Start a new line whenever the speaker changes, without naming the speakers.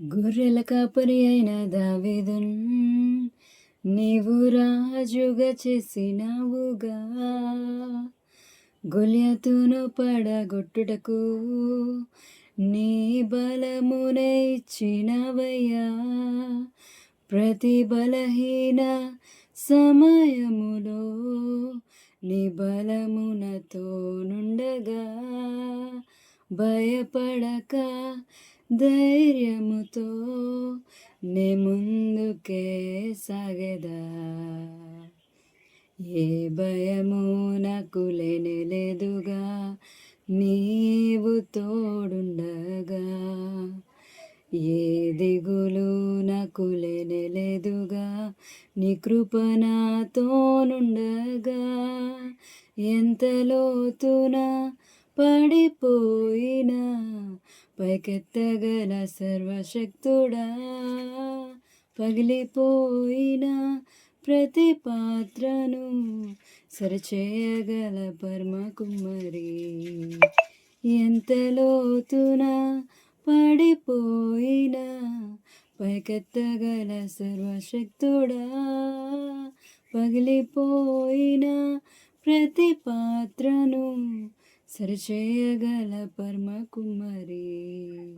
గొర్రెల కాపరి అయిన దావీదున్ నీవు రాజుగా చేసినావుగా. గొల్యాతును పడగొట్టుటకు నీ బలమునే ఇచ్చినవయ్యా. ప్రతి బలహీన సమయములో నీ బలమునతో నుండగా. భయపడక ధైర్యముతో నే ముందుకే సాగెదా. ఏ భయము నాకు లేనేలేదుగా, నీవు తోడుండగా. ఏ దిగులు నాకు లేనేలేదుగా, నీ కృప నాతోనుండగా. ఎంత లోతున పడిపోయినా పైకెత్తగల సర్వశక్తుడా. పగిలిపోయిన ప్రతి పాత్రను సరిచేయగల పరమ కుమ్మరి. ఎంత లోతున పడిపోయినా పైకెత్తగల సర్వశక్తుడా. పగిలిపోయిన ప్రతి పాత్రను సరిచేయగల పరమ కుమ్మరి.